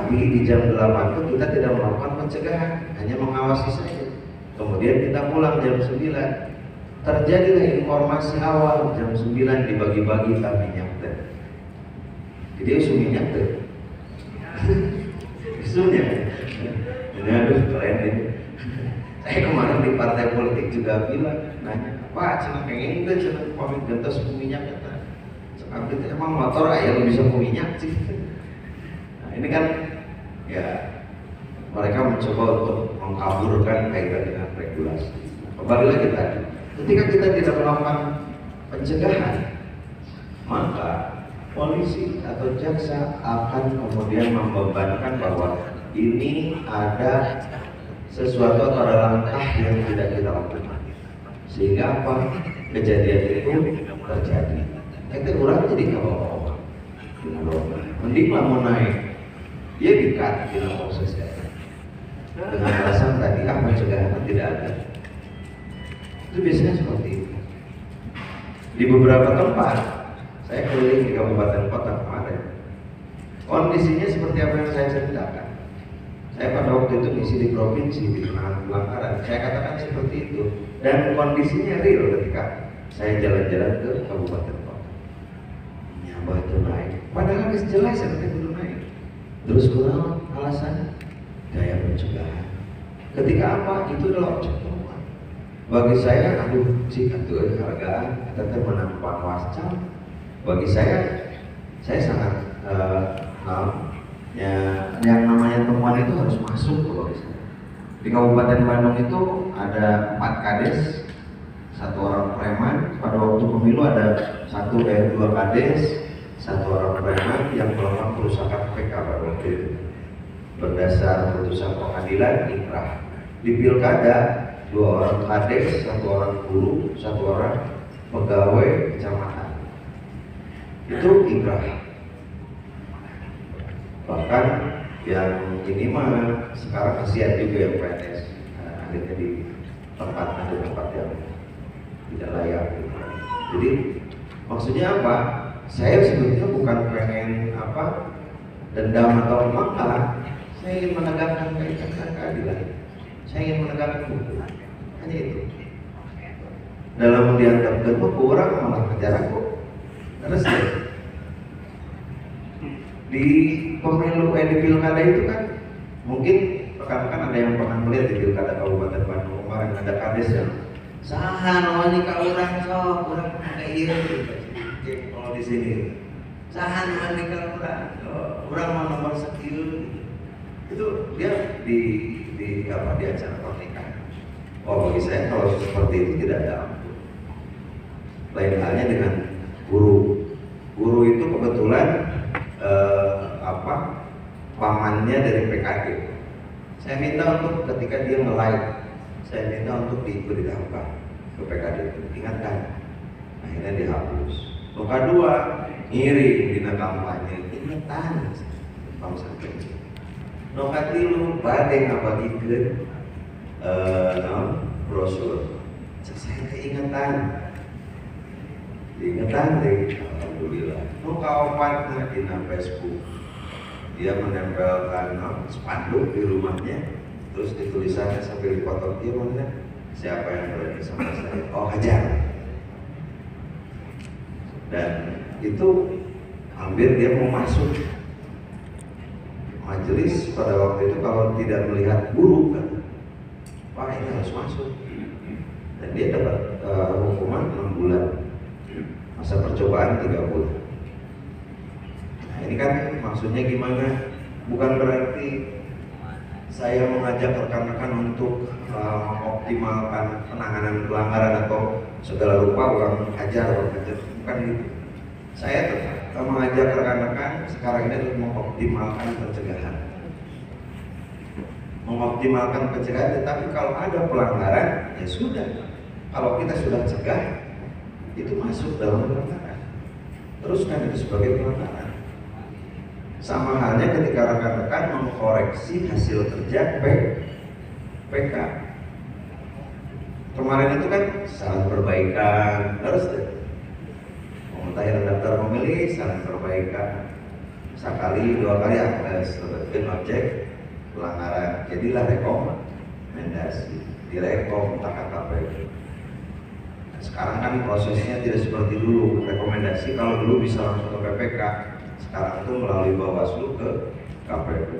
Tapi di jam 8 itu kita tidak melakukan pencegahan, hanya mengawasi saja. Kemudian kita pulang jam 9. Terjadilah informasi awal jam 9 dibagi-bagi kami nyakter. Jadi isu nyakter. Isunya. Ini aduh keren ini. Saya kemarin di partai politik juga bilang, nanya, Pak, cina pengen itu cina pamit gentos minyak kata. Tapi emang motor ayah bisa minyak sih. Nah, ini kan ya mereka mencoba untuk mengkaburkan kaitan dengan regulasi. Kembali lagi tadi, ketika kita tidak melakukan pencegahan, maka polisi atau jaksa akan kemudian membebankan bahwa ini ada sesuatu atau ada langkah yang tidak kita lakukan, sehingga apa kejadian itu terjadi. Kita orang jadi kawan-kawan, mending lah mau naik, dia dikat dalam prosesnya dengan alasan tadi pencegahan tidak ada. Itu biasanya seperti itu. Di beberapa tempat, saya keliling di kabupaten kota kemarin, kondisinya seperti apa yang saya ceritakan. Saya pada waktu itu misi di provinsi di pelanggaran, saya katakan seperti itu, dan kondisinya real ketika saya jalan-jalan ke kabupaten kota. Nyabah itu naik, padahal jelas ya itu naik. Terus kurang alasan daya pencegahan. Ketika apa? Itu adalah objek temuan. Bagi saya, aduh, sih itu hargaan, tetap menampang wascal. Bagi saya sangat yang namanya temuan itu harus masuk kalau misalnya. Di Kabupaten Bandung itu ada 4 kades, 1 orang preman. Pada waktu pemilu ada 2 kades, 1 orang preman yang melakukan perusakan PK pada waktu itu. Berdasar putusan pengadilan inkrah. Di pilkada 2 orang kades, 1 orang guru, 1 orang pegawai kecamatan. Itu inkrah. Bahkan yang ini mah sekarang kasihan juga yang PNS, akhirnya di tempat yang tidak layak. Jadi maksudnya apa? Saya sebetulnya bukan pengen dendam atau makar. Saya ingin menegakkan keadilan. Saya ingin menegakkan hukum. Hanya itu. Dalam dianggap gemuk, orang malah kejar aku. Terus di pemilu di pilkada itu kan mungkin rekan-rekan ada yang pernah melihat di pilkada Kabupaten Bandung kemarin ada kades yang sahan wani ka urang sok urang pakai ieu kalau di sini sahan wani ka urang mau nomor sekieu itu dia di acara pernikahan. Oh, bagi saya kalau seperti itu tidak ada ampun. Lain halnya dengan guru itu kebetulan pamannya dari PKD. Saya minta untuk ketika dia nge-like, saya minta untuk diberitahukan ke PKD itu, ingatkan. Akhirnya dihapus. Nomor 2, ngiri dina kampanye, ingetan bangsa ini. Nomor 3, bade ngabagikeun brosur. Saya keingetan. Diingetan deh, alhamdulillah. Nomor 4 dina Facebook. Dia menempelkan spanduk di rumahnya, terus ditulisannya sambil dipotong dia mana siapa yang berani sama saya, oh hajar. Dan itu hampir dia mau masuk majelis pada waktu itu kalau tidak melihat guru kan, wah ini harus masuk. Dan dia dapat hukuman 6 bulan, masa percobaan 3 bulan. Ini kan maksudnya gimana? Bukan berarti saya mengajak rekan-rekan untuk mengoptimalkan penanganan pelanggaran atau segala rupa orang hajar, bukan itu. Saya tetap mengajak rekan-rekan sekarang ini untuk mengoptimalkan pencegahan. Mengoptimalkan pencegahan, tetapi kalau ada pelanggaran ya sudah. Kalau kita sudah cegah, itu masuk dalam pelanggaran. Teruskan itu sebagai pelanggaran. Sama halnya ketika rekan-rekan mengkoreksi hasil kerja PK. Kemarin itu kan saran perbaikan, terus deh. Pemutahiran daftar pemilih, saran perbaikan. sekali dua kali akses sebetulnya ngecek pelanggaran, jadilah rekomendasi direkom tak KPU. Nah, sekarang kan prosesnya tidak seperti dulu, rekomendasi kalau dulu bisa langsung ke PPK, sekarang itu melalui Bawaslu ke KPU.